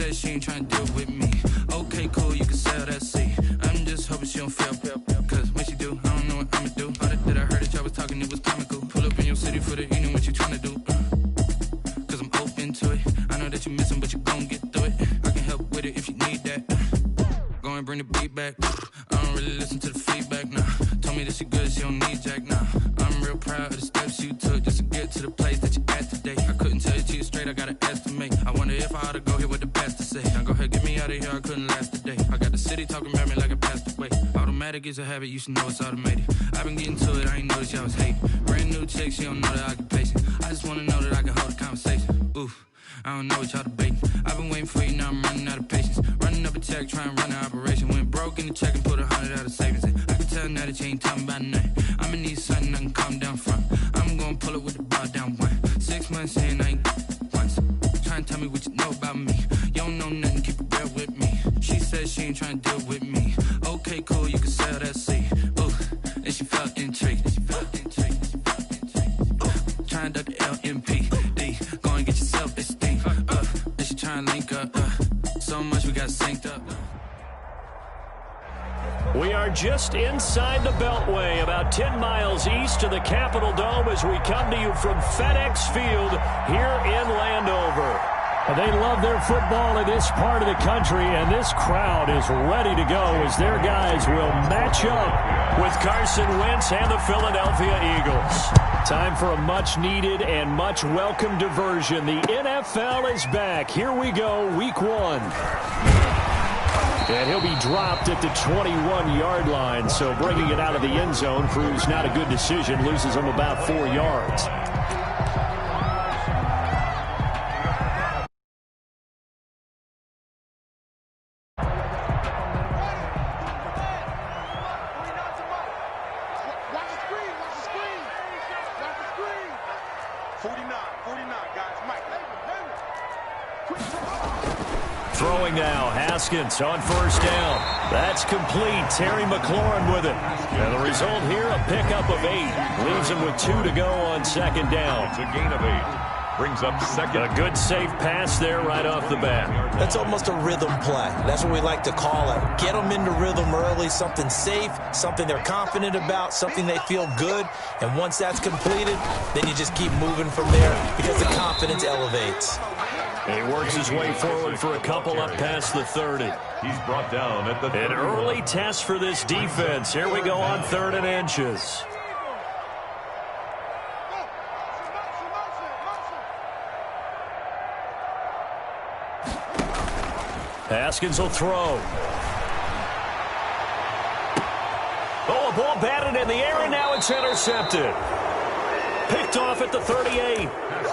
said she ain't trying to deal with me. Okay, cool, you can sell that seat. I'm just hoping she don't fail. Cause when she do, I don't know what I'ma do. All that I heard that y'all was talking, it was comical. Pull up in your city for the evening, what you trying to do? Cause I'm open to it. I know that you missing, but you gon' get through it. I can help with it if you need that. Go and bring the beat back. I don't really listen to the feedback, nah. Told me that she good, she don't need jack, nah. I'm real proud of the steps you took just to get to the place that you at today. I couldn't tell you to you straight, I gotta estimate. I wonder if I ought to go here with the best to say. Now go ahead, get me out of here, I couldn't last today. I got the city talking about me like I passed away. Automatic is a habit, you should know it's automated. I've been getting to it, I ain't noticed y'all was hating. Brand new chick, she don't know the occupation. I just wanna know that I can hold a conversation. Oof, I don't know what y'all debating. I've been waiting for you, now I'm running out of patience. Running up a check, trying to run an operation. Went broke in the check and put 100 out of savings in. I can tell now that you ain't talking about nothing. I'ma need something I can calm down from. I'm gonna pull it with the bar down one. 6 months in, I ain't once. Trying to tell me what you know about me. You don't know nothing, keep it real with me. She said she ain't trying to deal with me. Okay, cool, you can sell that seat. Ooh, and she felt intrigued. Trying to duck the LMPD. Go and get yourself esteem. And she trying to link up. So much we got synced up. We are just inside the Beltway, about 10 miles east of the Capitol Dome as we come to you from FedEx Field here in Landover. They love their football in this part of the country, and this crowd is ready to go as their guys will match up with Carson Wentz and the Philadelphia Eagles. Time for a much-needed and much-welcome diversion. The NFL is back. Here we go, Week 1. And he'll be dropped at the 21-yard line, so bringing it out of the end zone proves not a good decision, loses him about 4 yards. Throwing now, Haskins on first down. That's complete. Terry McLaurin with it. And the result here, a pickup of 8. Leaves him with 2 to go on second down. It's a gain of 8. Brings up second. A good safe pass there right off the bat. That's almost a rhythm play. That's what we like to call it. Get them into rhythm early, something safe, something they're confident about, something they feel good. And once that's completed, then you just keep moving from there because the confidence elevates. He works his way forward for a couple up past the 30. He's brought down at the 30. An early test for this defense. Here we go on 3rd and inches. Haskins will throw. Oh, a ball batted in the air, and now it's intercepted. Picked off at the 38.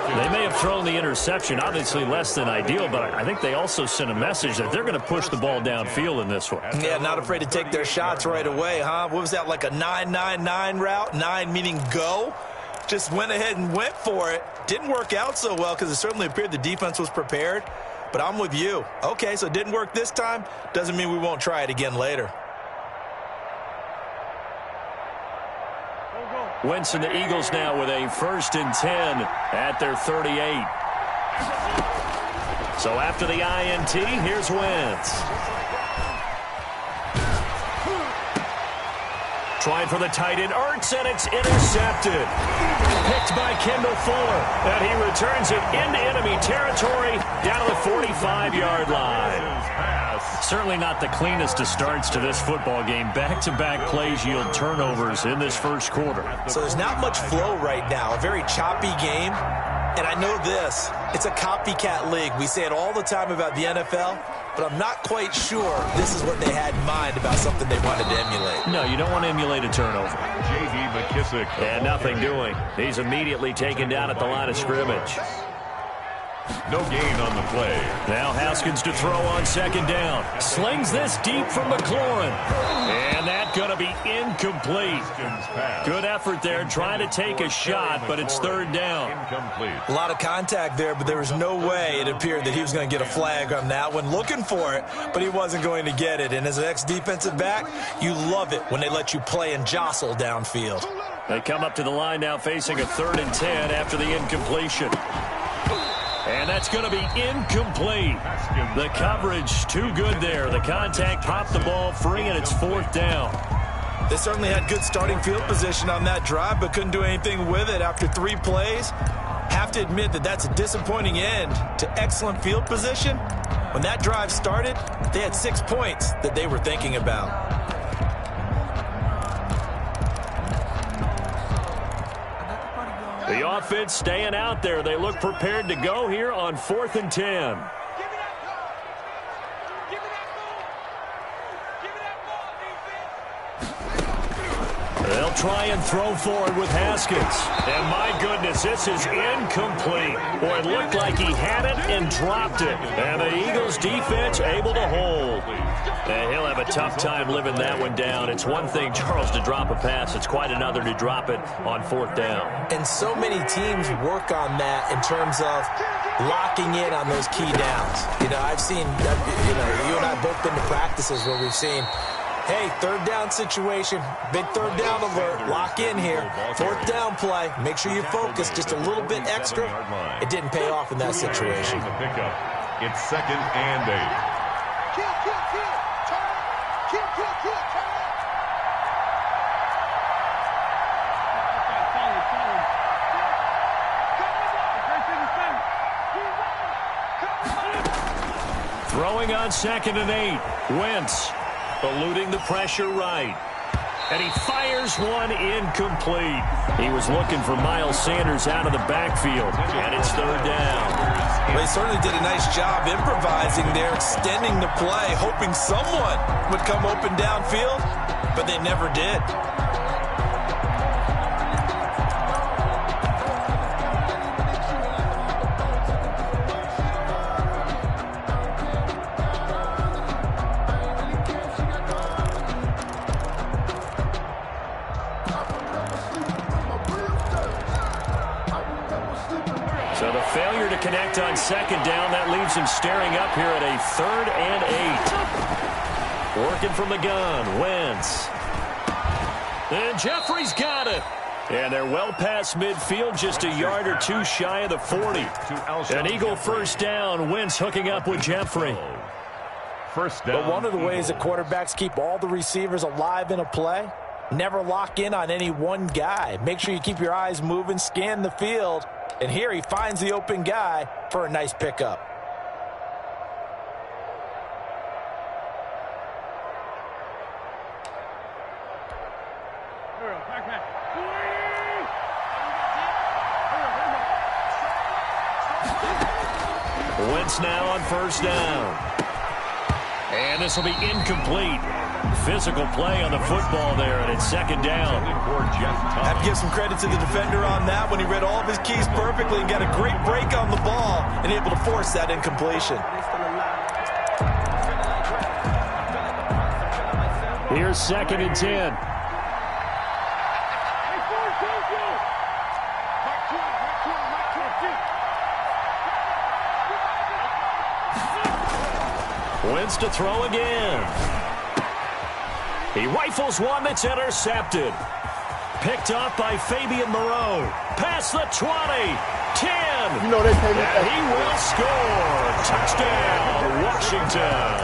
They may have thrown the interception, obviously less than ideal, but I think they also sent a message that they're going to push the ball downfield in this one. Yeah, not afraid to take their shots right away, huh? What was that, like a 9-9-9 route? 9 meaning go? Just went ahead and went for it. Didn't work out so well because it certainly appeared the defense was prepared. But I'm with you. Okay, so it didn't work this time. Doesn't mean we won't try it again later. Wentz and the Eagles now with a 1st and 10 at their 38. So after the INT, here's Wentz. Trying for the tight end, Ertz, and it's intercepted. Picked by Kendall Fuller, and he returns it into enemy territory down to the 45-yard line. Certainly not the cleanest of starts to this football game. Back-to-back plays yield turnovers in this first quarter. So there's not much flow right now. A very choppy game. And I know this. It's a copycat league. We say it all the time about the NFL, but I'm not quite sure this is what they had in mind about something they wanted to emulate. No, you don't want to emulate a turnover. J.D. McKissick. And nothing doing. He's immediately taken down at the line of scrimmage. No gain on the play. Now Haskins to throw on second down. Slings this deep from McLaurin. And that's going to be incomplete. Good effort there trying to take a shot, but it's 3rd down. Incomplete. A lot of contact there, but there was no way it appeared that he was going to get a flag on that one. Looking for it, but he wasn't going to get it. And as an ex-defensive back, you love it when they let you play and jostle downfield. They come up to the line now facing a 3rd and 10 after the incompletion. And And that's going to be incomplete. The coverage too good there. The contact popped the ball free, and it's 4th down. They certainly had good starting field position on that drive, but couldn't do anything with it after 3 plays. Have to admit that that's a disappointing end to excellent field position. When that drive started, they had 6 points that they were thinking about. The offense staying out there. They look prepared to go here on 4th and 10. They'll try and throw forward with Haskins. And my goodness, this is incomplete. Boy, it looked like he had it and dropped it. And the Eagles defense able to hold. And he'll have a tough time living that one down. It's one thing, Charles, to drop a pass. It's quite another to drop it on 4th down. And so many teams work on that in terms of locking in on those key downs. You know, I've seen, you and I have both been to practices where we've seen, hey, 3rd down situation, big 3rd down alert, lock in here. 4th down play, make sure you focus just a little bit extra. It didn't pay off in that situation. It's 2nd and 8. Throwing on 2nd and 8. Wentz eluding the pressure right. And he fires one incomplete. He was looking for Miles Sanders out of the backfield. And it's 3rd down. Well, they certainly did a nice job improvising there, extending the play, hoping someone would come open downfield, but they never did. So the failure to connect on 2nd down, that leaves him staring up here at a 3rd and 8. Working from the gun, Wentz. And Jeffrey's got it. And they're well past midfield, just a yard or 2 shy of the 40. An Eagle 1st down, Wentz hooking up with Jeffrey. 1st down. But one of the ways that quarterbacks keep all the receivers alive in a play, never lock in on any one guy. Make sure you keep your eyes moving, scan the field. And here he finds the open guy for a nice pickup. Wentz now on 1st down. And this will be incomplete. Physical play on the football there, and it's 2nd down. I have to give some credit to the defender on that when he read all of his keys perfectly and got a great break on the ball and able to force that incompletion. Here's 2nd and 10. Wentz to throw again. He rifles one that's intercepted. Picked off by Fabian Moreau. Past the 20. 10. You know they pay me. And he will score. Touchdown, Washington.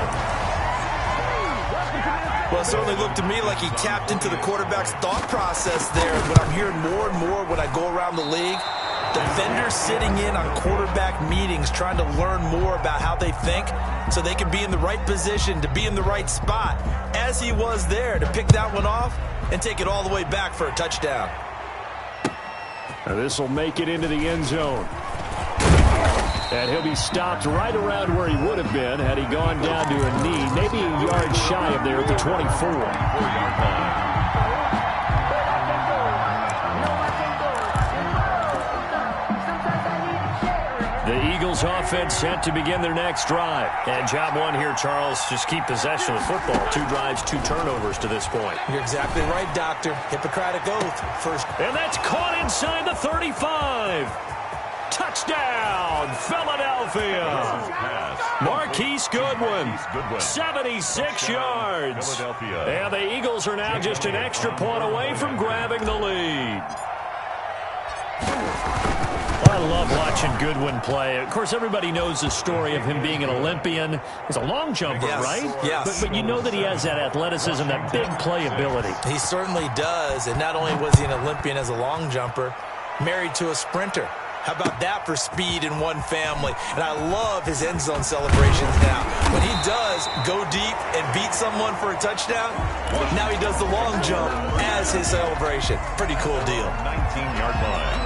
Well, it certainly looked to me like he tapped into the quarterback's thought process there. What I'm hearing more and more when I go around the league, defenders sitting in on quarterback meetings trying to learn more about how they think so they can be in the right position to be in the right spot, as he was there to pick that one off and take it all the way back for a touchdown. This will make it into the end zone. And he'll be stopped right around where he would have been had he gone down to a knee, maybe a yard shy of there at the 24. The Eagles offense set to begin their next drive. And job one here, Charles, just keep possession of the football. 2 drives, 2 turnovers to this point. You're exactly right, Doctor. Hippocratic oath. First. And that's caught inside the 35. Touchdown, Philadelphia. Marquise Goodwin, 76 yards. And the Eagles are now just an extra point away from grabbing the lead. I love watching Goodwin play. Of course, everybody knows the story of him being an Olympian. He's a long jumper, right? Yes. But you know that he has that athleticism, that big playability. He certainly does. And not only was he an Olympian as a long jumper, married to a sprinter. How about that for speed in one family? And I love his end zone celebrations now. When he does go deep and beat someone for a touchdown, now he does the long jump as his celebration. Pretty cool deal. 19-yard line.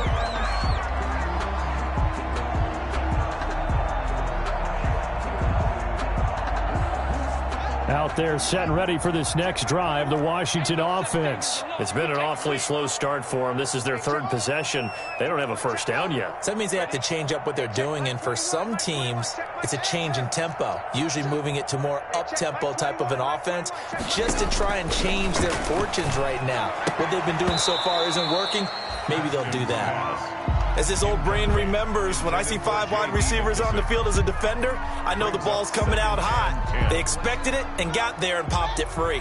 Out there set and ready for this next drive, the Washington offense. It's been an awfully slow start for them. This is their third possession. They don't have a first down yet. So that means they have to change up what they're doing, and for some teams, it's a change in tempo, usually moving it to more up-tempo type of an offense, just to try and change their fortunes right now. What they've been doing so far isn't working. Maybe they'll do that. As his old brain remembers, when I see 5 wide receivers on the field as a defender, I know the ball's coming out hot. They expected it and got there and popped it free.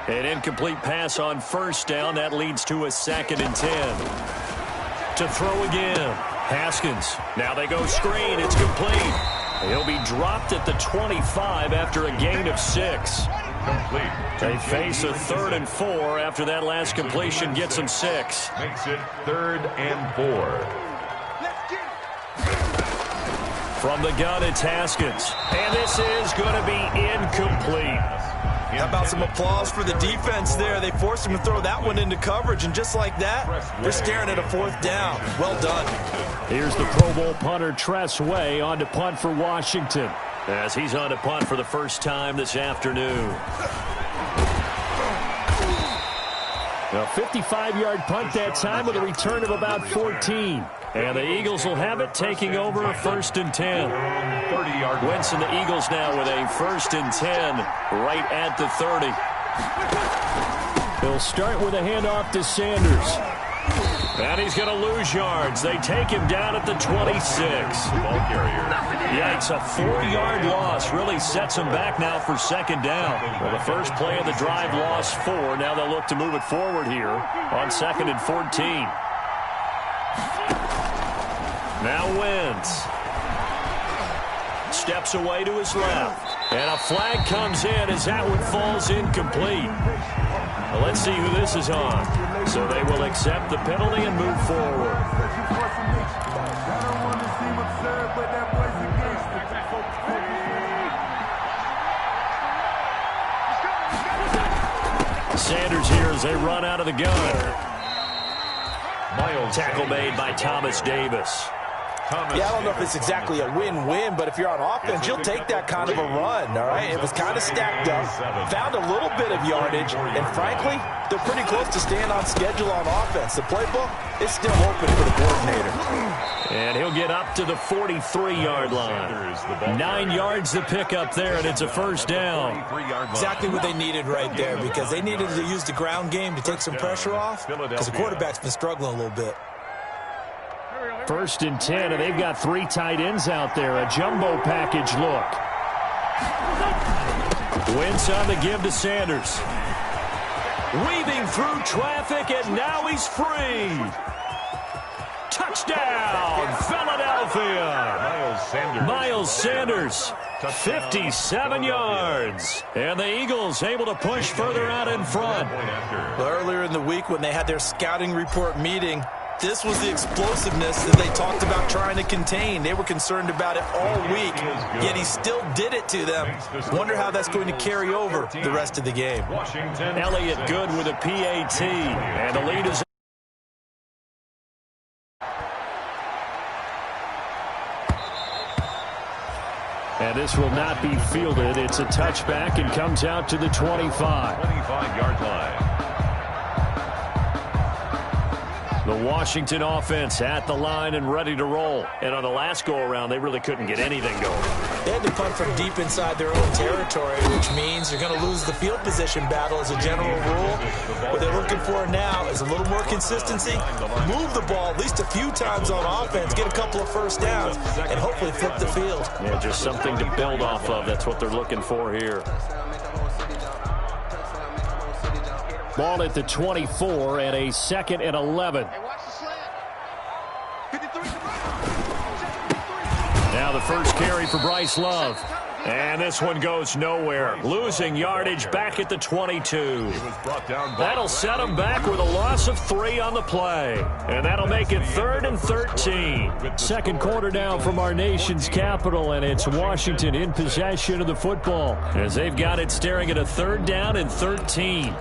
An incomplete pass on first down. That leads to a 2nd and 10. To throw again. Haskins. Now they go screen. It's complete. He'll be dropped at the 25 after a gain of 6. Complete. They face a 3rd and 4 after that last completion gets them 6. Makes it 3rd and 4. From the gun, it's Haskins. And this is going to be incomplete. How about some applause for the defense there? They forced him to throw that one into coverage, and just like that, they're staring at a 4th down. Well done. Here's the Pro Bowl punter, Tress Way, on to punt for Washington, as he's on to punt for the first time this afternoon. A 55-yard punt that time with a return of about 14. And the Eagles will have it, taking over a 1st and 10. 30-yard Wentz and the Eagles now with a 1st and 10 right at the 30. He'll start with a handoff to Sanders. And he's going to lose yards. They take him down at the 26. ball carrier. Yikes, a 4-yard loss really sets him back now for 2nd down. Well, the first play of the drive lost 4. Now they'll look to move it forward here on 2nd and 14. Now Wentz. Steps away to his left. And a flag comes in as that one falls incomplete. Well, let's see who this is on. So they will accept the penalty and move forward. Sanders here as they run out of the gun. Tackle made by Thomas Davis. Yeah, I don't know if it's exactly a win-win, but if you're on offense, you'll take that kind of a run, all right? It was kind of stacked up, found a little bit of yardage, and frankly, they're pretty close to staying on schedule on offense. The playbook is still open for the coordinator. And he'll get up to the 43-yard line. 9 yards to pick up there, and it's a 1st down. Exactly what they needed right there, because they needed to use the ground game to take some pressure off, because the quarterback's been struggling a little bit. 1st and 10, and they've got 3 tight ends out there. A jumbo package look. Wentz on the give to Sanders. Weaving through traffic, and now he's free. Touchdown, Philadelphia. Miles Sanders, 57 yards. And the Eagles able to push further out in front. Well, earlier in the week when they had their scouting report meeting, this was the explosiveness that they talked about trying to contain. They were concerned about it all week, yet he still did it to them. Wonder how that's going to carry over the rest of the game. Elliott Good with a PAT, and the lead is. And this will not be fielded. It's a touchback and comes out to the 25. 25-yard line. The Washington offense at the line and ready to roll. And on the last go-around, they really couldn't get anything going. They had to punt from deep inside their own territory, which means they're going to lose the field position battle as a general rule. What they're looking for now is a little more consistency, move the ball at least a few times on offense, get a couple of 1st downs, and hopefully flip the field. Yeah, just something to build off of. That's what they're looking for here. Ball at the 24 and a 2nd and 11. Hey, watch the slant. 53. the first carry for Bryce Love. And this one goes nowhere. Losing yardage back at the 22. That'll set him back with a loss of 3 on the play. And that'll make it 3rd and 13. Second quarter now from our nation's capital, and it's Washington in possession of the football, as they've got it staring at a 3rd down and 13.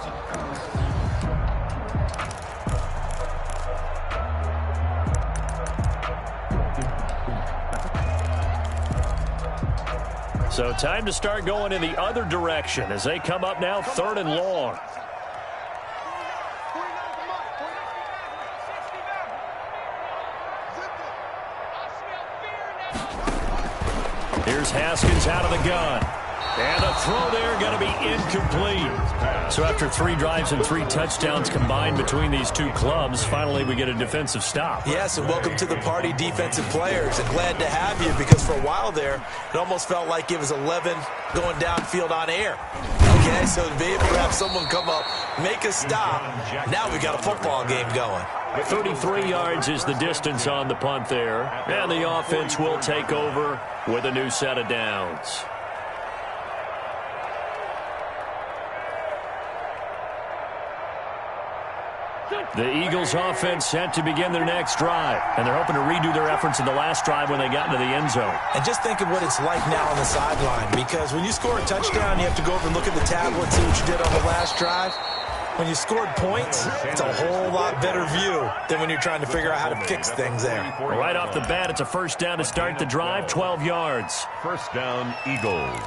So time to start going in the other direction as they come up now 3rd and long. Here's Haskins out of the gun. And a throw there going to be incomplete. So after 3 drives and 3 touchdowns combined between these two clubs, finally we get a defensive stop. Yes, and welcome to the party, defensive players. And glad to have you, because for a while there, it almost felt like it was 11 going downfield on air. Okay, so to be able to have someone come up, make a stop, now we got a football game going. 33 yards is the distance on the punt there. And the offense will take over with a new set of downs. The Eagles offense set to begin their next drive, and they're hoping to redo their efforts in the last drive when they got into the end zone. And just think of what it's like now on the sideline, because when you score a touchdown, you have to go over and look at the tablet and see what you did on the last drive. When you scored points, it's a whole lot better view than when you're trying to figure out how to fix things there. Well, right off the bat, it's a first down to start the drive, 12 yards. First down, Eagles.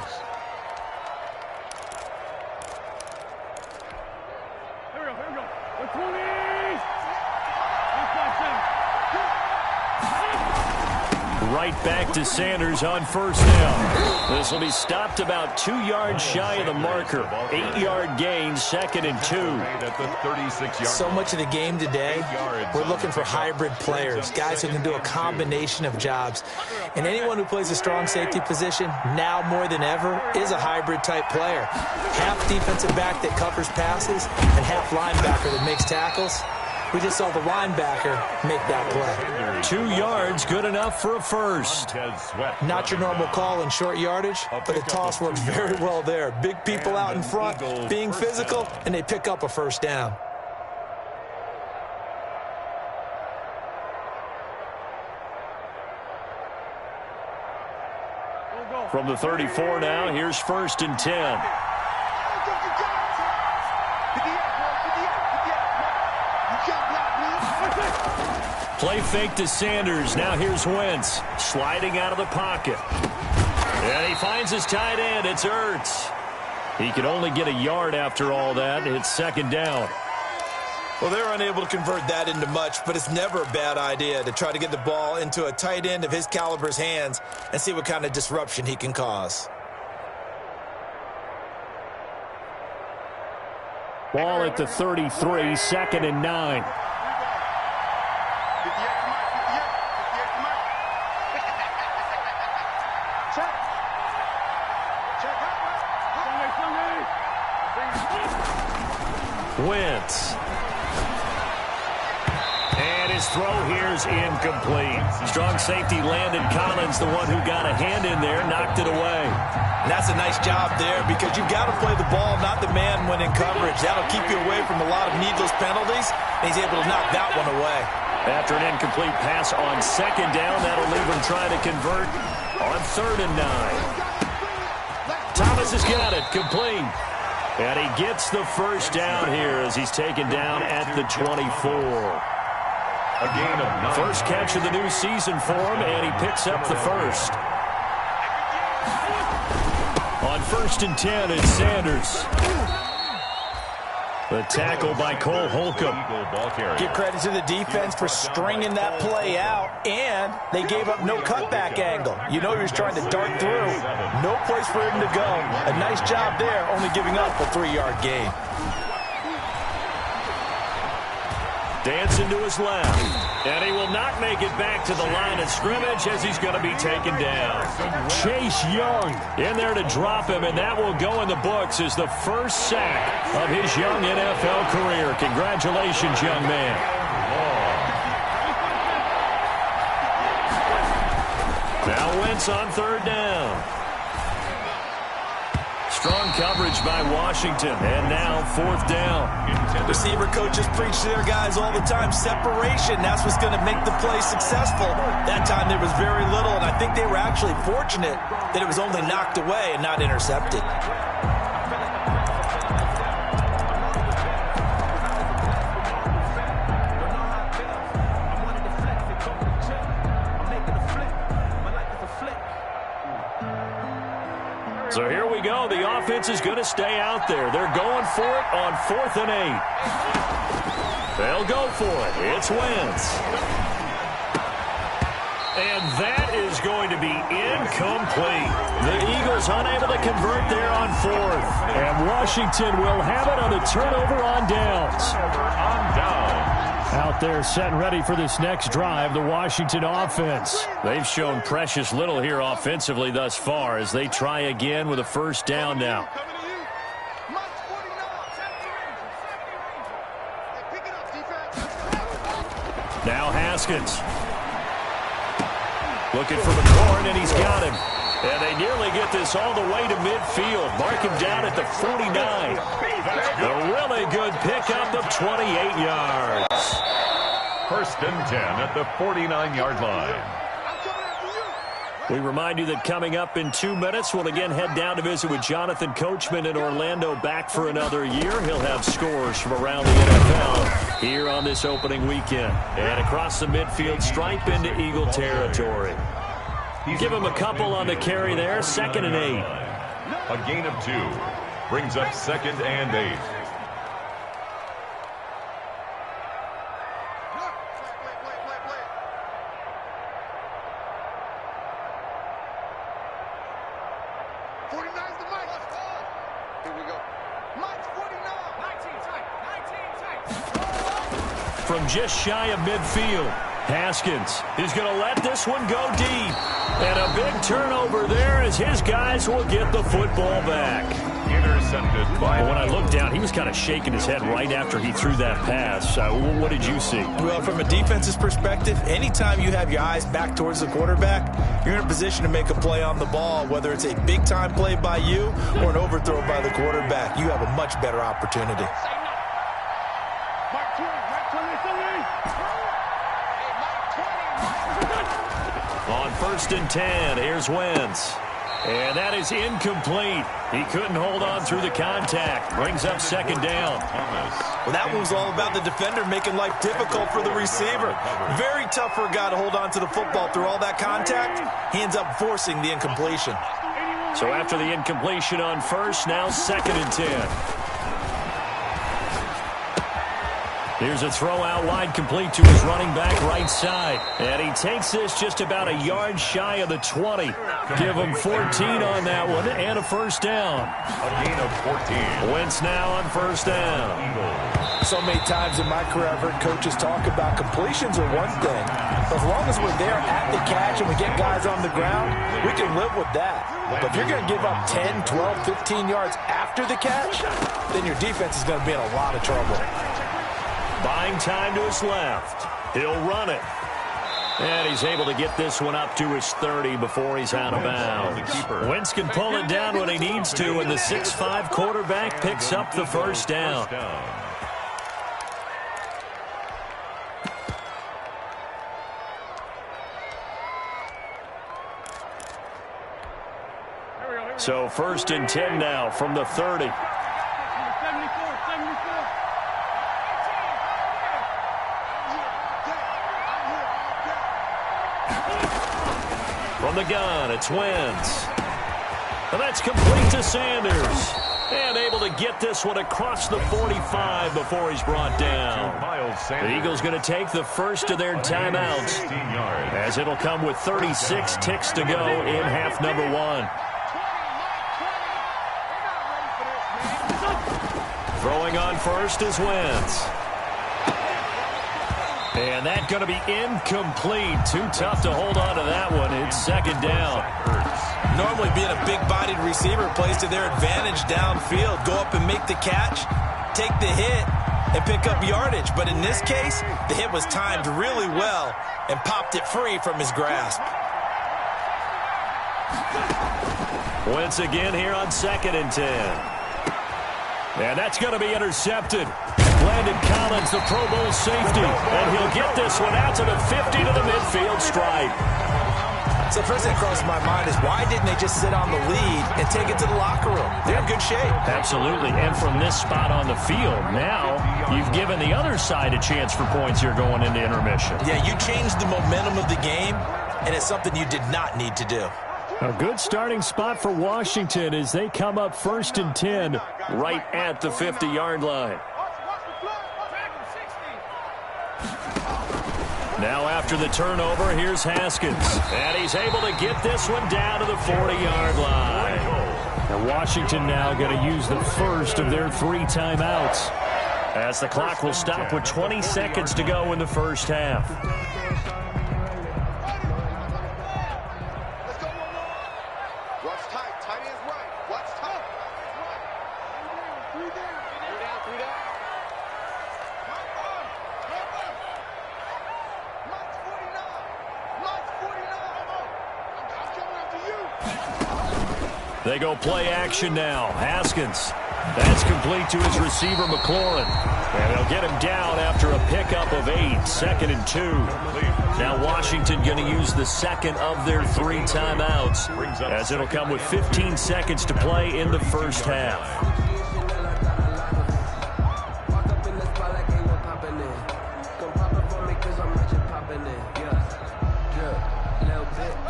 Right back to Sanders on first down. This will be stopped about 2 yards shy of the marker. 8-yard gain, 2nd and 2. So much of the game today, we're looking for hybrid players, guys who can do a combination of jobs. And anyone who plays a strong safety position, now more than ever, is a hybrid type player. Half defensive back that covers passes and half linebacker that makes tackles. We just saw the linebacker make that play. 2 yards, good enough for a first. Not your normal call in short yardage, but the toss worked very well there. Big people out in front, being physical, and they pick up a first down. From the 34 now, here's 1st and 10. Play fake to Sanders. Now here's Wentz sliding out of the pocket. And he finds his tight end. It's Ertz. He could only get a yard after all that. It's 2nd down. Well, they're unable to convert that into much, but it's never a bad idea to try to get the ball into a tight end of his caliber's hands and see what kind of disruption he can cause. Ball at the 33, 2nd and 9. Wentz. And his throw here is incomplete. Strong safety Landon Collins, the one who got a hand in there, knocked it away. And that's a nice job there, because you've got to play the ball, not the man when in coverage. That'll keep you away from a lot of needless penalties, and he's able to knock that one away. After an incomplete pass on 2nd down, that'll leave him trying to convert on 3rd and 9. Thomas has got it, complete. And he gets the first down here as he's taken down at the 24. A gain of 9. First catch of the new season for him, and he picks up the first. On 1st and 10, it's Sanders. The tackle by Cole Holcomb. Give credit to the defense for stringing that play out, and they gave up no cutback angle. You know he was trying to dart through. No place for him to go. A nice job there, only giving up a 3-yard gain. Dancing to his left. And he will not make it back to the line of scrimmage as he's going to be taken down. Chase Young in there to drop him, and that will go in the books as the first sack of his young NFL career. Congratulations, young man. Now Wentz on third down. Strong coverage by Washington, and now fourth down. Receiver coaches preach to their guys all the time. Separation, that's what's going to make the play successful. That time there was very little, and I think they were actually fortunate that it was only knocked away and not intercepted. So here we go. The offense is going to stay out there. They're going for it on 4th and 8. They'll go for it. It's Wentz. And that is going to be incomplete. The Eagles unable to convert there on 4th. And Washington will have it on the turnover on downs. Out there set and ready for this next drive, the Washington offense. They've shown precious little here offensively thus far as they try again with a first down now. Now Haskins. Looking for McLaurin, and he's got him. And they nearly get this all the way to midfield. Mark him down at the 49. A really good pickup of 28 yards. First and 10 at the 49-yard line. We remind you that coming up in 2 minutes, we'll again head down to visit with Jonathan Coachman in Orlando, back for another year. He'll have scores from around the NFL here on this opening weekend. And across the midfield stripe into Eagle territory. Give him a couple on the carry there, 2nd and 8. A gain of 2 brings up 2nd and 8. From just shy of midfield, Haskins is going to let this one go deep. And a big turnover there as his guys will get the football back. Intercepted by... When I looked down, he was kind of shaking his head right after he threw that pass. What did you see? Well, from a defense's perspective, anytime you have your eyes back towards the quarterback, you're in a position to make a play on the ball, whether it's a big-time play by you or an overthrow by the quarterback. You have a much better opportunity. On 1st and 10, here's Wentz. And that is incomplete. He couldn't hold on through the contact. Brings up 2nd down. Well, that one was all about the defender making life difficult for the receiver. Very tough for a guy to hold on to the football through all that contact. He ends up forcing the incompletion. So after the incompletion on 1st, now 2nd and 10. Here's a throw out wide, complete to his running back right side. And he takes this just about a yard shy of the 20. Give him 14 on that one and a first down. A gain of 14. Wentz now on first down. So many times in my career I've heard coaches talk about completions are one thing. As long as we're there at the catch and we get guys on the ground, we can live with that. But if you're going to give up 10, 12, 15 yards after the catch, then your defense is going to be in a lot of trouble. Buying time to his left. He'll run it. And he's able to get this one up to his 30 before he's out of bounds. Wentz can pull it down when he needs to, and the 6'5" quarterback picks up the first down. So 1st and 10 now from the 30. From the gun, it's Wentz. And that's complete to Sanders. And able to get this one across the 45 before he's brought down. The Eagles going to take the first of their timeouts, as it'll come with 36 ticks to go in half number 1. Throwing on first is Wentz. And that's going to be incomplete. Too tough to hold on to that one. It's 2nd down. Normally being a big-bodied receiver plays to their advantage downfield. Go up and make the catch, take the hit, and pick up yardage. But in this case, the hit was timed really well and popped it free from his grasp. Once again here on 2nd and 10. And that's going to be intercepted. Landon Collins, the Pro Bowl safety. And he'll get this one out to the 50 to the midfield stripe. So first thing that crossed my mind is why didn't they just sit on the lead and take it to the locker room? They're in good shape. Absolutely. And from this spot on the field, now you've given the other side a chance for points here going into intermission. Yeah, you changed the momentum of the game, and it's something you did not need to do. A good starting spot for Washington as they come up 1st and 10 right at the 50-yard line. Now after the turnover, here's Haskins. And he's able to get this one down to the 40-yard line. And Washington now going to use the first of their 3 timeouts. As the clock will stop with 20 seconds to go in the first half. They go play action now. Haskins. That's complete to his receiver, McLaurin. And they'll get him down after a pickup of 8. 2nd and 2. Now Washington going to use the second of their 3 timeouts, as it'll come with 15 seconds to play in the first half.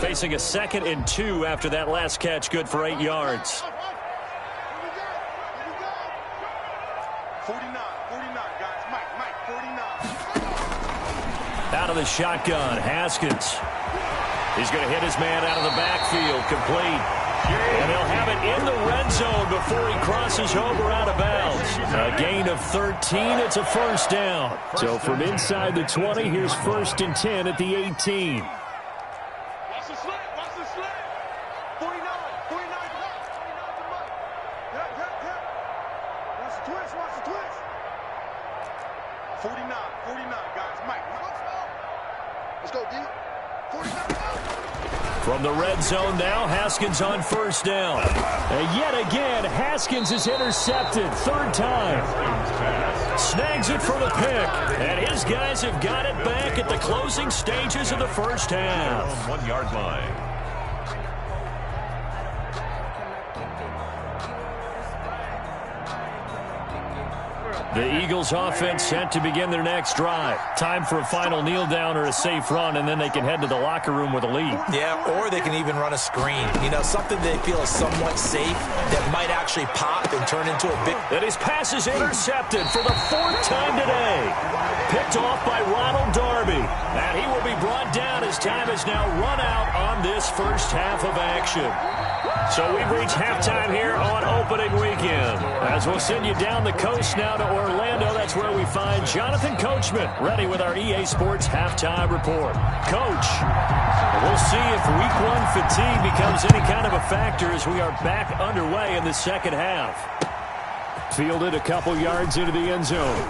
Facing a 2nd and 2 after that last catch, good for 8 yards. 49, guys. Mike, 49. Out of the shotgun, Haskins. He's going to hit his man out of the backfield, complete. And they'll have it in the red zone before he crosses over out of bounds. A gain of 13, it's a first down. So from inside the 20, here's 1st and 10 at the 18. From the red zone now, Haskins on first down. And yet again, Haskins is intercepted. 3rd time. Snags it for the pick. And his guys have got it back at the closing stages of the first half. 1 yard line. The Eagles offense set to begin their next drive. Time for a final kneel down or a safe run, and then they can head to the locker room with a lead. Yeah, or they can even run a screen. You know, something they feel is somewhat safe that might actually pop and turn into a big... And his pass is intercepted for the 4th time today. Picked off by Ronald Darby. And he will be brought down as time has now run out on this first half of action. So we've reached halftime here on opening weekend. As we'll send you down the coast now to Orlando, that's where we find Jonathan Coachman ready with our EA Sports halftime report. Coach, we'll see if week 1 fatigue becomes any kind of a factor as we are back underway in the second half. Fielded a couple yards into the end zone.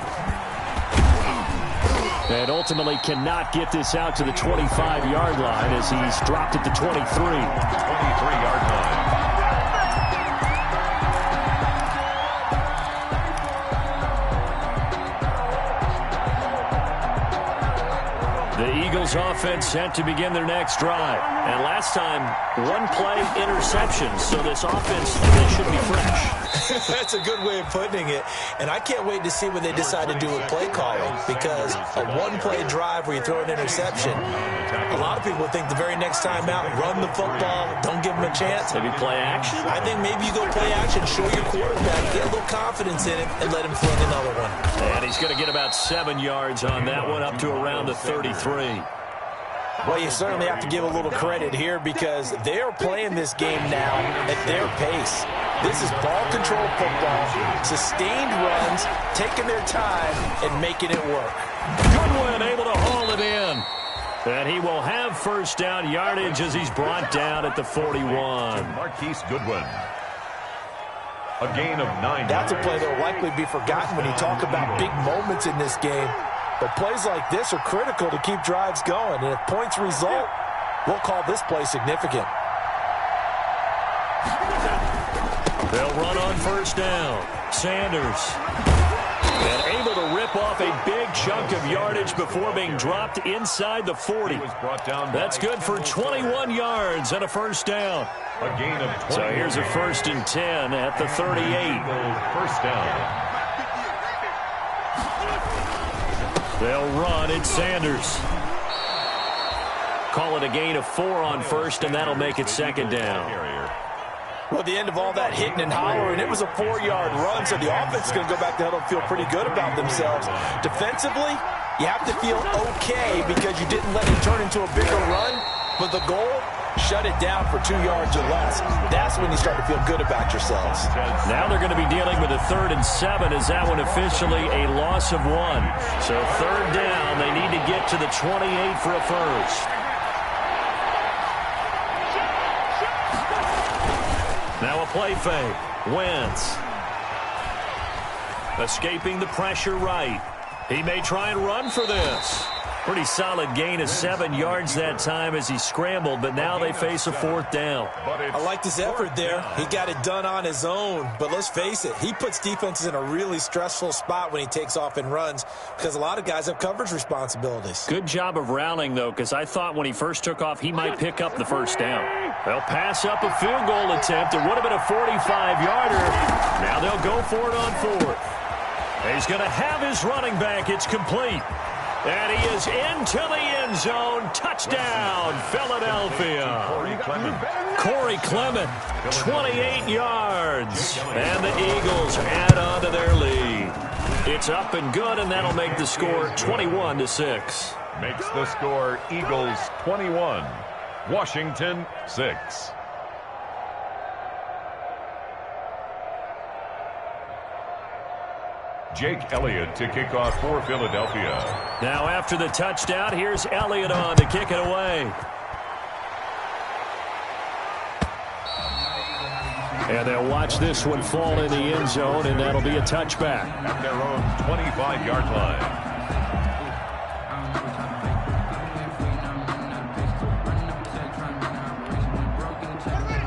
And ultimately cannot get this out to the 25-yard line as he's dropped at the 23. 23-yard line. The Eagles offense set to begin their next drive. And last time, 1 play interception. So this offense should be fresh. That's a good way of putting it. And I can't wait to see what they decide to do with play calling, because a 1-play drive where you throw an interception, a lot of people think the very next time out, run the football, don't give them a chance. Maybe play action? I think maybe you go play action, show your quarterback, get a little confidence in him, and let him fling another one. And he's going to get about 7 yards on that one, up to around the 33. Well, you certainly have to give a little credit here because they're playing this game now at their pace. This is ball control football, sustained runs, taking their time and making it work. Goodwin able to haul it in. And he will have first down yardage as he's brought down at the 41. Marquise Goodwin. A gain of 9. That's a play that will likely be forgotten when you talk about big moments in this game. But plays like this are critical to keep drives going. And if points result, we'll call this play significant. They'll run on first down. Sanders. And able to rip off a big chunk of yardage before being dropped inside the 40. That's good for 21 yards and a first down. A gain of 20. So here's a 1st and 10 at the 38. First down. They'll run. It's Sanders. Call it a gain of 4 on first, and that'll make it 2nd down. Well, at the end of all that hitting and hollering, it was a 4-yard run, so the offense is going to go back to huddle and feel pretty good about themselves. Defensively, you have to feel okay because you didn't let it turn into a bigger run, but the goal, shut it down for 2 yards or less. That's when you start to feel good about yourselves. Now they're going to be dealing with a 3rd and 7 as that one officially a loss of 1. So 3rd down, they need to get to the 28 for a first. Now a play fake. Wentz. Escaping the pressure right. He may try and run for this. Pretty solid gain of 7 yards that time as he scrambled, but now they face a 4th down. I liked his effort there. He got it done on his own, but let's face it, he puts defenses in a really stressful spot when he takes off and runs because a lot of guys have coverage responsibilities. Good job of rallying, though, because I thought when he first took off, he might pick up the first down. They'll pass up a field goal attempt. It would have been a 45-yarder. Now they'll go for it on 4th. He's going to have his running back. It's complete. And he is into the end zone. Touchdown, Philadelphia. Corey Clement, 28 yards. And the Eagles add on to their lead. It's up and good, and that'll make the score 21-6. Makes the score Eagles 21, Washington 6. Jake Elliott to kick off for Philadelphia. Now after the touchdown, here's Elliott on to kick it away. And they'll watch this one fall in the end zone, and that'll be a touchback. At their own 25-yard line.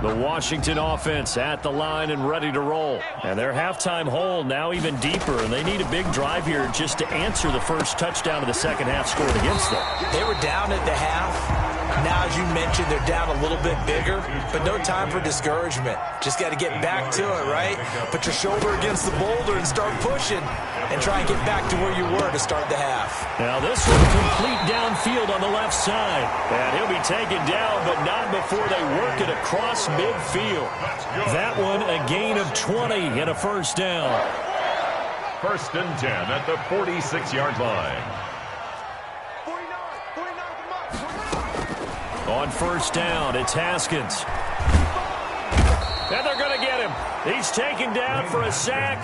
The Washington offense at the line and ready to roll. And their halftime hole now even deeper, and they need a big drive here just to answer the first touchdown of the second half scored against them. They were down at the half. Now, as you mentioned, they're down a little bit bigger, but no time for discouragement. Just got to get back to it, right? Put your shoulder against the boulder and start pushing and try and get back to where you were to start the half. Now this one complete downfield on the left side. And he'll be taken down, but not before they work it across midfield. That one a gain of 20 and a first down. 1st and 10 at the 46-yard line. On first down, it's Haskins. And they're going to get him. He's taken down for a sack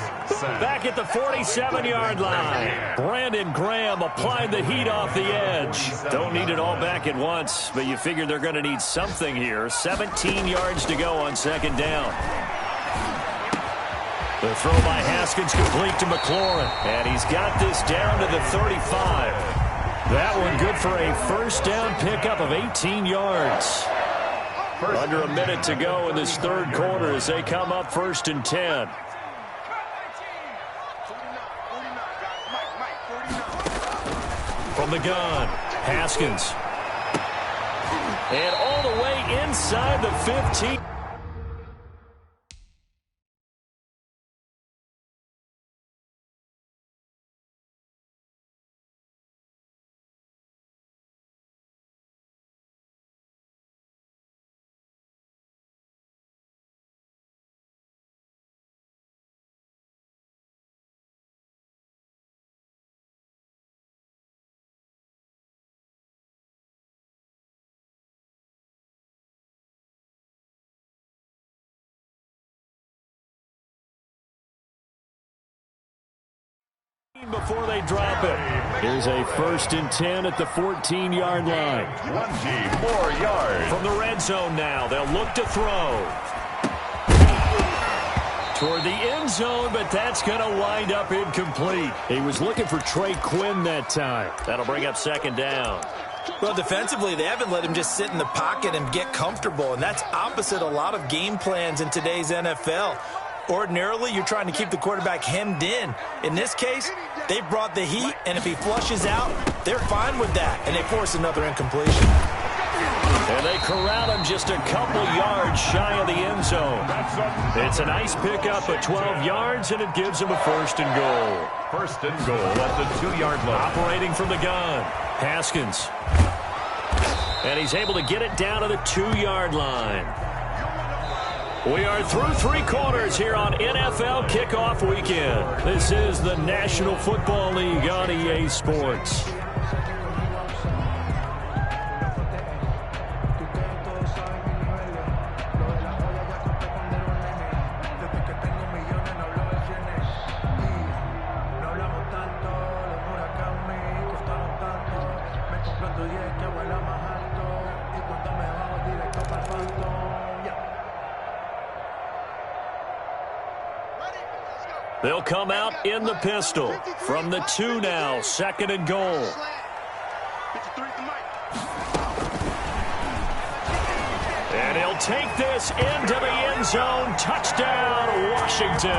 back at the 47-yard line. Brandon Graham applied the heat off the edge. Don't need it all back at once, but you figure they're going to need something here. 17 yards to go on 2nd down. The throw by Haskins complete to McLaurin. And he's got this down to the 35. That one good for a first down pickup of 18 yards. Under a minute to go in this 3rd quarter as they come up 1st and 10. From the gun, Haskins. And all the way inside the 15. Before they drop it. Here's a 1st and 10 at the 14-yard line. 20 more yards. From the red zone now, they'll look to throw. Toward the end zone, but that's going to wind up incomplete. He was looking for Trey Quinn that time. That'll bring up 2nd down. Well, defensively, they haven't let him just sit in the pocket and get comfortable, and that's opposite a lot of game plans in today's NFL. Ordinarily, you're trying to keep the quarterback hemmed in. In this case, they brought the heat, and if he flushes out, they're fine with that, and they force another incompletion. And they corral him just a couple yards shy of the end zone. It's a nice pickup at 12 yards, and it gives him a 1st and goal. 1st and goal at the 2-yard line. Operating from the gun, Haskins. And he's able to get it down to the 2-yard line. We are through 3 quarters here on NFL Kickoff Weekend. This is the National Football League on EA Sports. They'll come out in the pistol from the 2 now, 2nd and goal. And he'll take this into the end zone. Touchdown, Washington.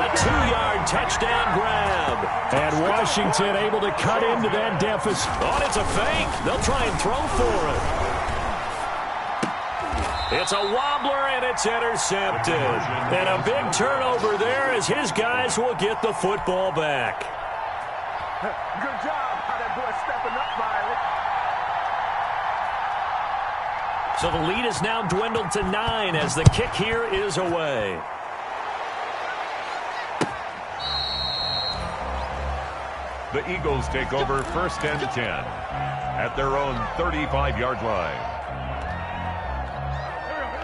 A 2-yard touchdown grab. And Washington able to cut into that deficit. Oh, it's a fake. They'll try and throw for it. It's a wobbler, and it's intercepted. And a big turnover there as his guys will get the football back. Good job how that boy stepping up, Violet. So the lead is now dwindled to 9 as the kick here is away. The Eagles take over 1st and 10 at their own 35-yard line.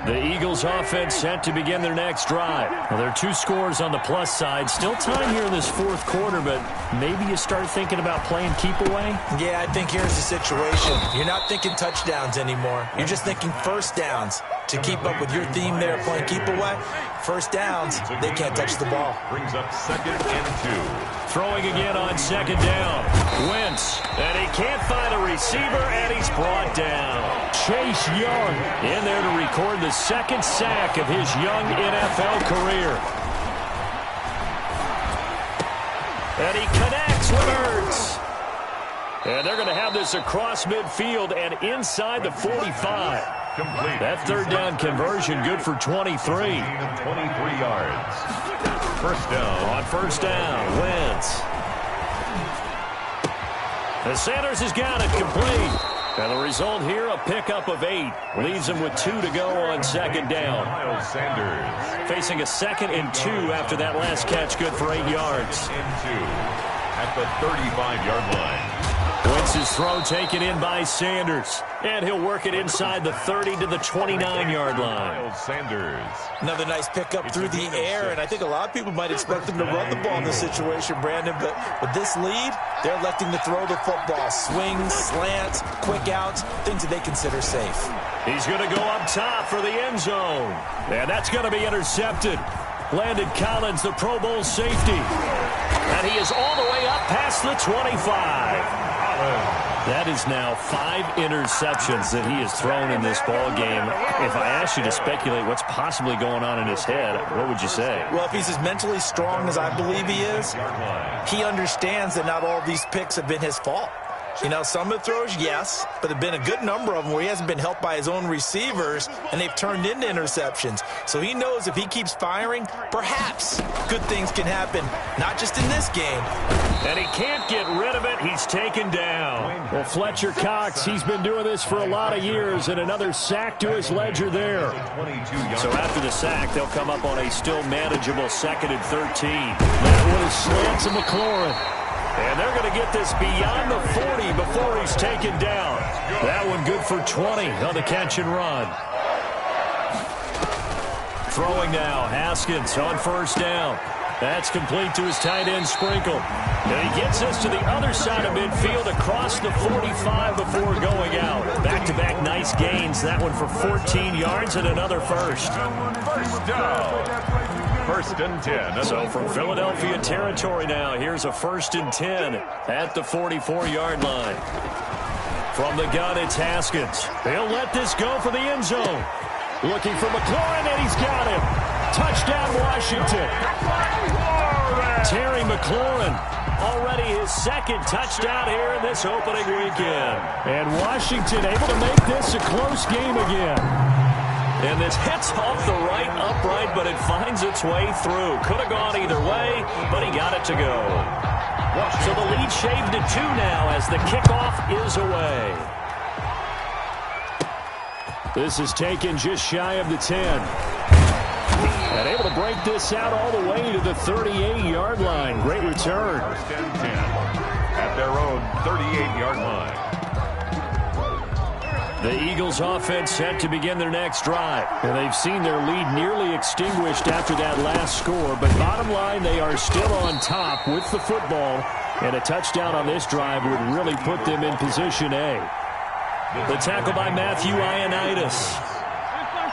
The Eagles offense set to begin their next drive. Well, there are 2 scores on the plus side. Still time here in this 4th quarter, but maybe you start thinking about playing keep away? Yeah, I think here's the situation. You're not thinking touchdowns anymore. You're just thinking 1st downs. To keep up with your theme there, playing keep away, 1st downs, they can't touch the ball. Brings up 2nd and 2. Throwing again on 2nd down. Wentz, and he can't find a receiver, and he's brought down. Chase Young in there to record the 2nd sack of his young NFL career. And he connects with Ertz. And they're going to have this across midfield and inside the 45. Complete. That 3rd down conversion good for 23. 23 yards. 1st down. On 1st down, Wentz. And Sanders has got it complete. And the result here, a pickup of 8. Leaves him with 2 to go on 2nd down. Miles Sanders. Facing a 2nd and 2 after that last catch, good for 8 yards. 2 at the 35-yard line. Wentz's throw taken in by Sanders. And he'll work it inside the 30 to the 29-yard line. Miles Sanders. Another nice pickup through the air, and I think a lot of people might expect them to run the ball in this situation, Brandon, but with this lead, they're electing to throw the football. Swings, slants, quick outs, things that they consider safe. He's going to go up top for the end zone. And that's going to be intercepted. Landon Collins, the Pro Bowl safety. And he is all the way up past the 25. That is now 5 interceptions that he has thrown in this ball game. If I asked you to speculate what's possibly going on in his head, what would you say? Well, if he's as mentally strong as I believe he is, he understands that not all these picks have been his fault. You know, some of the throws, yes, but there have been a good number of them where he hasn't been helped by his own receivers, and they've turned into interceptions. So he knows if he keeps firing, perhaps good things can happen, not just in this game. And he can't get rid of it. He's taken down. Well, Fletcher Cox, he's been doing this for a lot of years, and another sack to his ledger there. So after the sack, they'll come up on a still manageable 2nd and 13. That one is slants to McLaurin. And they're going to get this beyond the 40 before he's taken down. That one good for 20 on the catch and run. Throwing now, Haskins on 1st down. That's complete to his tight end, Sprinkle. And he gets us to the other side of midfield across the 45 before going out. Back-to-back nice gains. That one for 14 yards and another first. 1st down. 1st and 10. So from Philadelphia territory now, here's a 1st and 10 at the 44-yard line. From the gun, it's Haskins. He'll let this go for the end zone. Looking for McLaurin, and he's got him. Touchdown, Washington. Terry McLaurin, already his second touchdown here in this opening weekend. And Washington able to make this a close game again. And this hits off the right upright, but it finds its way through. Could have gone either way, but he got it to go. So the lead shaved to 2 now as the kickoff is away. This is taken just shy of the 10. And able to break this out all the way to the 38-yard line. Great return. First and 10 at their own 38-yard line. The Eagles offense set to begin their next drive. And they've seen their lead nearly extinguished after that last score. But bottom line, they are still on top with the football. And a touchdown on this drive would really put them in position A. The tackle by Matthew Ioannidis.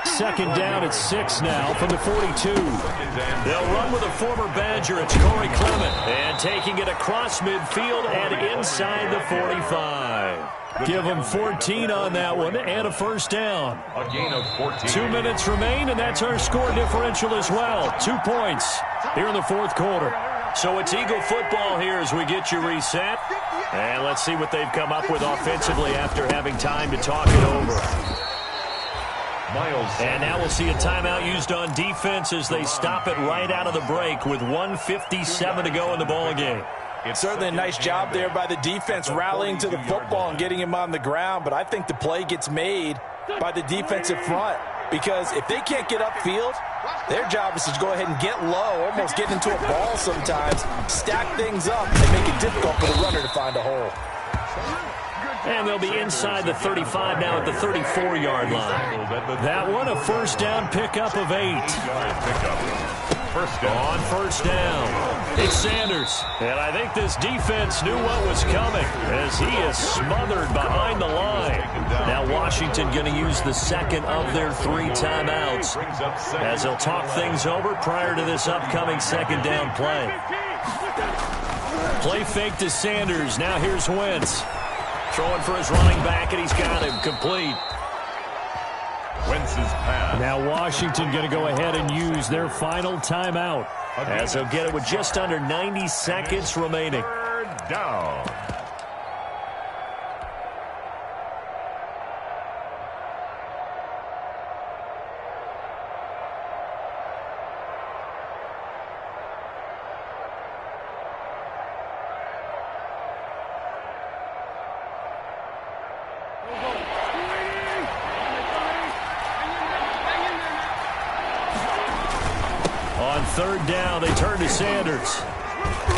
Second down at 6 now from the 42. They'll run with a former Badger. It's Corey Clement. And taking it across midfield and inside the 45. Give them 14 on that one and a first down. A gain of 14. 2 minutes remain, and that's our score differential as well. 2 points here in the fourth quarter. So it's Eagle football here as we get you reset. And let's see what they've come up with offensively after having time to talk it over. And now we'll see a timeout used on defense as they stop it right out of the break with 1:57 to go in the ballgame. It's certainly a nice job there by the defense rallying to the football and getting him on the ground, but I think the play gets made by the defensive front because if they can't get upfield, their job is to go ahead and get low, almost get into a ball sometimes, stack things up, and make it difficult for the runner to find a hole. And they'll be inside the 35 now at the 34-yard line. That one, a first down pickup of 8. First down. On first down, it's Sanders. And I think this defense knew what was coming as he is smothered behind the line. Now Washington going to use the second of their 3 timeouts as they'll talk things over prior to this upcoming second down play. Play fake to Sanders. Now here's Wentz. Throwing for his running back, and he's got him complete. Wentz's pass. Now Washington going to go ahead and use their final timeout as they'll get it with just under 90 seconds remaining. Third down. Third down, they turn to Sanders.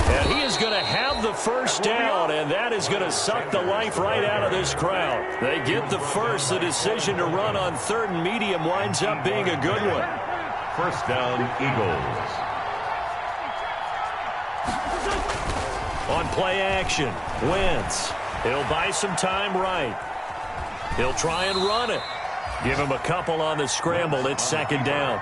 And he is going to have the first down, and that is going to suck the life right out of this crowd. They get the first. The decision to run on third and medium winds up being a good one. First down, Eagles. On play action, Wentz. He'll buy some time right. He'll try and run it. Give him a couple on the scramble. It's second down.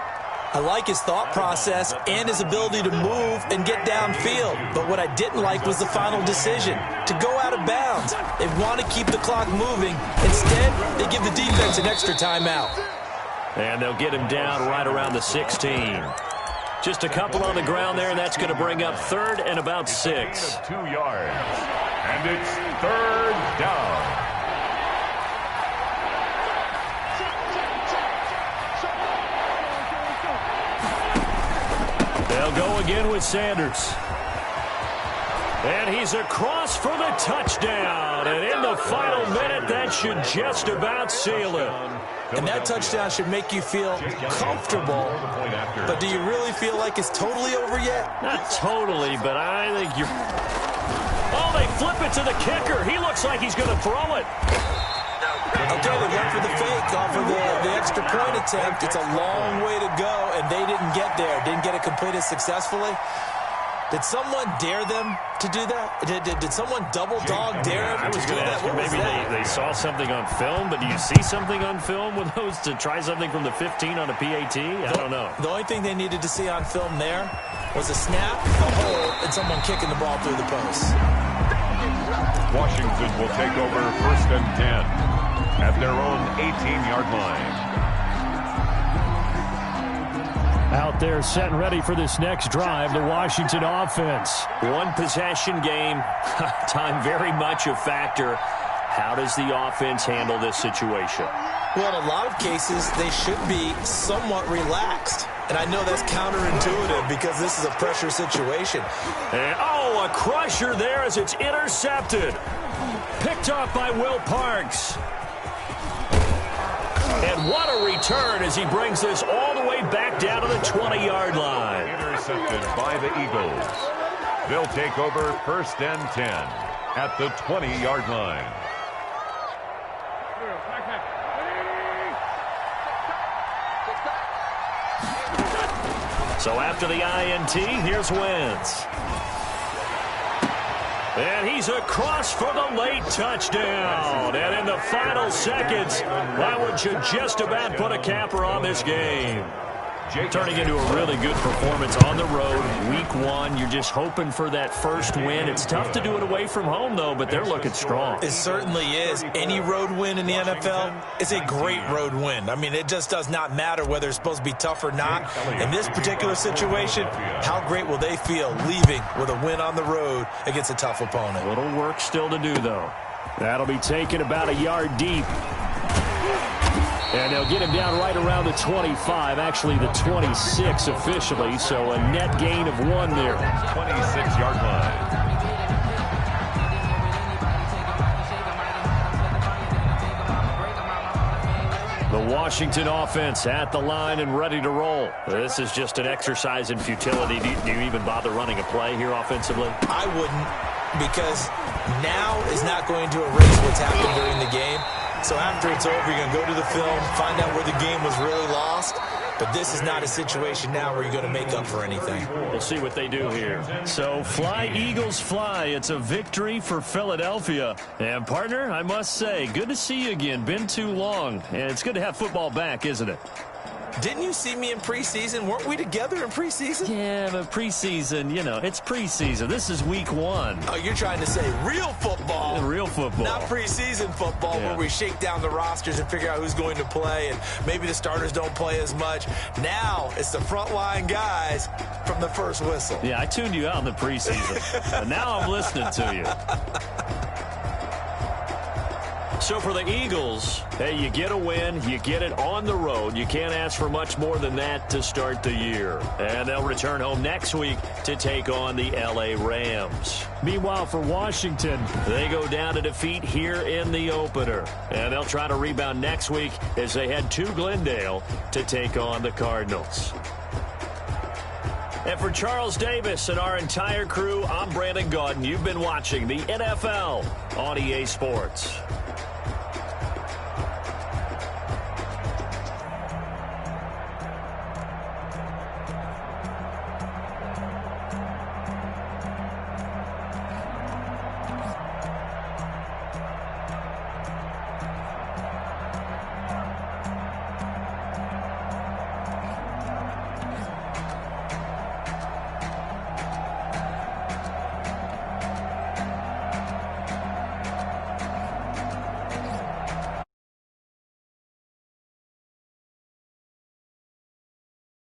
I like his thought process and his ability to move and get downfield. But what I didn't like was the final decision, to go out of bounds. They want to keep the clock moving. Instead, they give the defense an extra timeout. And they'll get him down right around the 16. Just a couple on the ground there, and that's going to bring up third and about 6. 2 yards. And it's third down. They'll go again with Sanders. And he's across for the touchdown. And in the final minute, that should just about seal it. And that touchdown should make you feel comfortable. But do you really feel like it's totally over yet? Not totally, but I think you're... Oh, they flip it to the kicker. He looks like he's going to throw it. Okay, they went for the fake off of the extra point attempt. It's a long way to go, and they didn't get there. Didn't get it completed successfully. Did someone dare them to do that? Did someone double dog dare them to do that? What was maybe that? they saw something on film, but do you see something on film with those to try something from the 15 on a PAT? I don't know. The only thing they needed to see on film there was a snap, a hold, and someone kicking the ball through the post. Washington will take over first and 10 at their own 18-yard line. Out there set and ready for this next drive, the Washington offense. One possession game, time very much a factor. How does the offense handle this situation? Well, in a lot of cases, they should be somewhat relaxed. And I know that's counterintuitive because this is a pressure situation. And, oh, a crusher there as it's intercepted. Picked off by Will Parks. And what a return as he brings this all the way back down to the 20-yard line. Intercepted by the Eagles. They'll take over 1st and 10 at the 20-yard line. So after the INT, here's Wentz. And he's across for the late touchdown. And in the final seconds, that one should just about put a capper on this game. Turning into a really good performance on the road. Week 1, you're just hoping for that first win. It's tough to do it away from home, though, but they're looking strong. It certainly is. Any road win in the NFL is a great road win. I mean, it just does not matter whether it's supposed to be tough or not. In this particular situation, how great will they feel leaving with a win on the road against a tough opponent? A little work still to do, though. That'll be taken about a yard deep. And they'll get him down right around the 25, actually the 26 officially, so a net gain of 1 there. 26-yard line. The Washington offense at the line and ready to roll. This is just an exercise in futility. Do you even bother running a play here offensively? I wouldn't, because now is not going to erase what's happened during the game. So after it's over, you're going to go to the film, find out where the game was really lost. But this is not a situation now where you're going to make up for anything. We'll see what they do here. So fly, Eagles, fly. It's a victory for Philadelphia. And, partner, I must say, good to see you again. Been too long. And it's good to have football back, isn't it? Didn't you see me in preseason? Weren't we together in preseason? Yeah, but preseason, you know, it's preseason. This is week 1. Oh, you're trying to say real football. Real football. Not preseason football where we shake down the rosters and figure out who's going to play, and maybe the starters don't play as much. Now it's the frontline guys from the first whistle. Yeah, I tuned you out in the preseason. And now I'm listening to you. So for the Eagles, hey, you get a win, you get it on the road. You can't ask for much more than that to start the year. And they'll return home next week to take on the L.A. Rams. Meanwhile, for Washington, they go down to defeat here in the opener. And they'll try to rebound next week as they head to Glendale to take on the Cardinals. And for Charles Davis and our entire crew, I'm Brandon Gaudin. You've been watching the NFL on EA Sports.